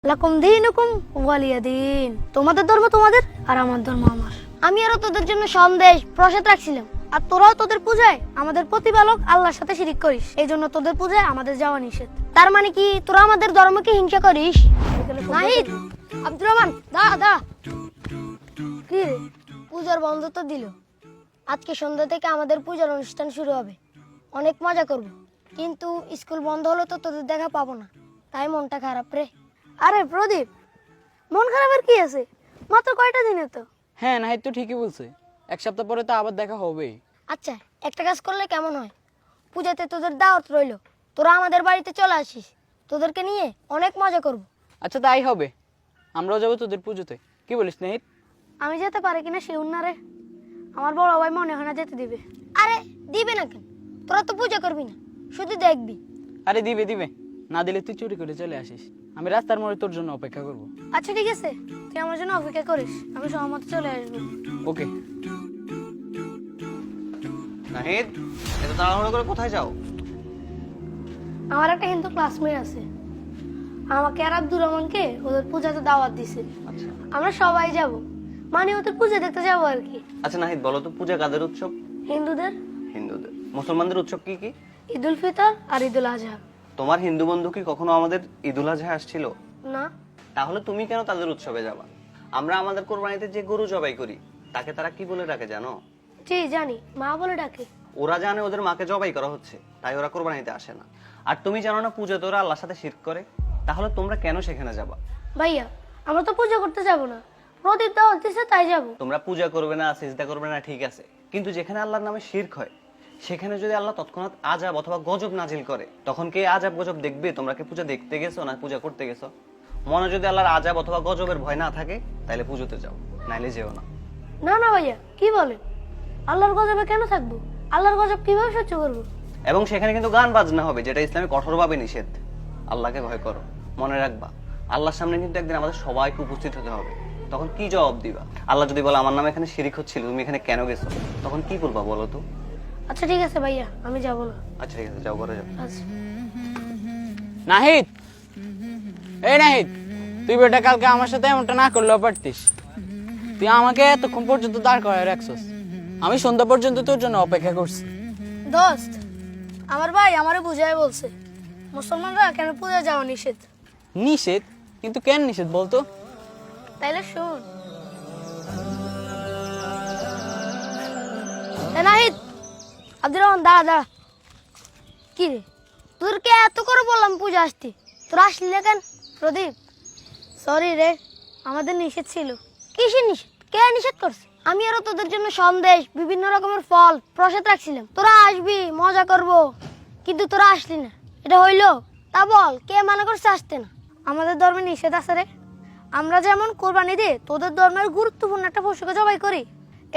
লাকুম দীনুকুম ওয়ালিয়া দিন। তোমাদের ধর্ম তোমাদের আর আমার ধর্ম আমার। আমি আরো তোদের জন্য সন্দেশ প্রসাদ রাখছিলাম, আর তোরাও তোদের পূজায় আমাদের প্রতিপালক আল্লাহর সাথে শিরিক করিস, এই জন্য তোদের পূজায় আমাদের যাওয়া নিষেধ। তার মানে কি তোরা আমাদের ধর্মকে হিংসা করিস? নাহিদ, আব্দুর রহমান, দা দা কি রে, পূজার বন্ধ তো দিল। আজকে সন্ধ্যা থেকে আমাদের পূজার অনুষ্ঠান শুরু হবে, অনেক মজা করব। কিন্তু স্কুল বন্ধ হলে তো তোদের দেখা পাবো না, তাই মনটা খারাপ রে। আরে প্রদীপ, মন খারাপের কি আছে? মাত্র কয়টা দিনে তো। হ্যাঁ, নাহিদ তো ঠিকই বলছে, এক সপ্তাহ পরে তো আবার দেখা হবে। আচ্ছা, একটা কাজ করলে কেমন হয়? পূজাতে তোদের দাওয়াত রইলো, তোরা আমাদের বাড়িতে চলে আসিস, তোদেরকে নিয়ে অনেক মজা করব। আচ্ছা, তাই হবে, আমরাও যাবো তোদের পুজোতে। কি বলিস নাহিদ? আমি যেতে পারি কিনা শিউর না রে, আমার বড় ভাই মনে হয় না যেতে দিবে। আরে দিবে না কেন? তোরা তো পূজা করবি না, শুধু দেখবি। আরে দিবে দিবে, না দিলে তুই চুরি করে চলে আসিস, আমি রাস্তার মোড়ে তোর জন্য অপেক্ষা করব। আচ্ছা ঠিক আছে, তুই আমার জন্য অপেক্ষা করিস, আমি সময় মতো চলে আসবো। ওকে। নাহিদ, এত তাড়াহুড়ো করে কোথায় যাও? আমার একটা হিন্দু ক্লাসমেট আছে, আমাকে আর আব্দুর রহমানকে ওদের পূজাতে দাওয়াত দিছে। আচ্ছা আমরা সবাই যাব, মানে ওদের পূজা দেখতে যাবো আর কি। আচ্ছা নাহিদ, বলো তো পূজা কাদের উৎসব? হিন্দুদের হিন্দুদের। মুসলমানদের উৎসব কি কি? ঈদুল ফিতর আর ঈদুল আজহা। তোমার হিন্দু বন্ধু কি কখনো আমাদের ঈদুল আজহা আসছিল? না। তাহলে তুমি কেন তাদের উৎসবে যাবা? আমরা আমাদের কোরবানিতে যে গরু জবাই করি তাকে তারা কি বলে ডাকে জানো? জি জানি, মা বলে ডাকে। ওরা জানে ওদের মাকে জবাই করা হচ্ছে, তাই ওরা কোরবানিতে আসে না। আর তুমি জানো না পূজাতে ওরা আল্লাহর সাথে শিরক করে? তাহলে তোমরা কেন সেখানে যাবা? ভাইয়া, আমরা তো পূজা করতে যাব না, প্রদীপ দাওয়াত দিছে তাই যাব। তোমরা পূজা করবে না, সিজদা করবে না, ঠিক আছে, কিন্তু যেখানে আল্লাহর নামে শিরক হয় সেখানে যদি আল্লাহ তৎক্ষণাৎ আযাব অথবা গজব নাজিল করে, তখন কে আযাব গজব দেখবে? তোমরা কি পূজা দেখতে গেছো না পূজা করতে গেছো? মনে যদি আল্লাহর আযাব অথবা গজবের ভয় না থাকে তাহলে পুজোতে যাও, নাইলে যেও না। না না ভাইয়া, কি বলেন? আল্লাহর গজবে কেন থাকবো? আল্লাহর গজব কিভাবে সহ্য করবো? এবং সেখানে কিন্তু গান বাজনা হবে, যেটা ইসলামে কঠোরভাবে নিষেধ। আল্লাহকে ভয় করো, মনে রাখবা আল্লাহর সামনে কিন্তু একদিন আমাদের সবাইকে উপস্থিত হতে হবে। তখন কি জবাব দিবা? আল্লাহ যদি বলে আমার নামে এখানে শিরিক হচ্ছিল, তুমি এখানে কেন গেছো, তখন কি বলবা বলো তো? আচ্ছা ঠিক আছে ভাইয়া, আমি যাব না। আচ্ছা ঠিক আছে, যাও, ঘরে যাও। আচ্ছা। নাহিদ, এই নাহিদ, তুই বেটা কালকে আমার সাথে এমনটা না করলেও পারতিস। তুই আমাকে এতক্ষণ পর্যন্ত দাঁড় করায় রাখছস, আমি সন্ধ্যা পর্যন্ত তোর জন্য অপেক্ষা করছি। দোস্ত, আমার ভাই আমারে বুঝায় বলছে মুসলমানরা কেন পূজা যাওয়া নিষেধ। নিষেধ? কিন্তু কেন নিষেধ বলতো? তাইলে শুন। নাহিদ, আব্দুর রহমান, দা কি রে, তোরকে এত করে বললাম পূজা আসতে, তোর আসলি না কেন? প্রদীপ, সরি রে, আমাদের নিষেধ ছিল। কিসের নিষেধ? কে নিষেধ করছে? আমি আরো তোদের জন্য সন্দেশ, বিভিন্ন রকমের ফল প্রসাদ রাখছিলাম, তোরা আসবি, মজা করব, কিন্তু তোরা আসলি না, এটা হইলো? তা বল, কে মানা করছে আসতে না? আমাদের ধর্মে নিষেধ আছে রে। আমরা যেমন কোরবানি দিয়ে তোদের ধর্মের গুরুত্বপূর্ণ একটা পশুকে জবাই করি,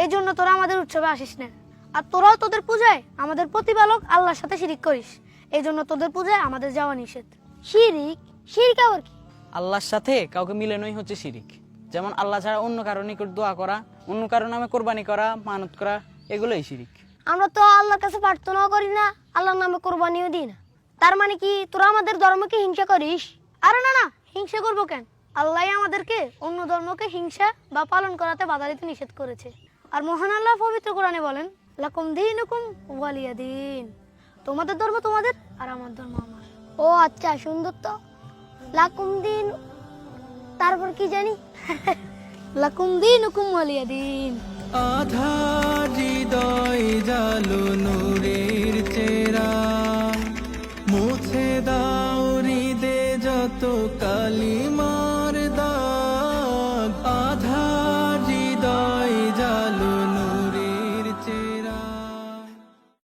এই জন্য তোরা আমাদের উৎসবে আসিস না। আর তোরাও তোদের পূজায় আমাদের প্রতিপালক আল্লাহর সাথে শিরিক করিস, এই জন্য তোদের পূজায় আমাদের যাওয়া নিষেধ। শিরিক? শিরিক আবার কি? আল্লাহর সাথে কাউকে মিলানোই হচ্ছে শিরিক। যেমন আল্লাহ ছাড়া অন্য কারো নিকট দোয়া করা, অন্য কারো নামে কোরবানি করা, মানত করা, এগুলোই শিরিক। আমরা তো আল্লাহর কাছে প্রার্থনাও করি না, আল্লাহর নামে কোরবানিও দিই না। তার মানে কি তোরা আমাদের ধর্মকে হিংসা করিস? আরে না না, হিংসা করবো কেন? আল্লাহ আমাদেরকে অন্য ধর্মকে হিংসা বা পালন করাতে বাধা দিতে নিষেধ করেছে। আর মহান আল্লাহ পবিত্র কোরআনে বলেন, লাকুম দীনুকুম ওয়ালিয়া দিন। তোমাদের ধর্ম তোমাদের আর আমার ধর্ম আমার। ও আচ্ছা, সুন্দর তো। লাকুম দিন, তারপর কি জানি? লাকুম দীনুকুম ওয়ালিয়া দিন। আধার হৃদয় জালো নূরের চেরা, মুছে দাও হৃদে যত কালিমা।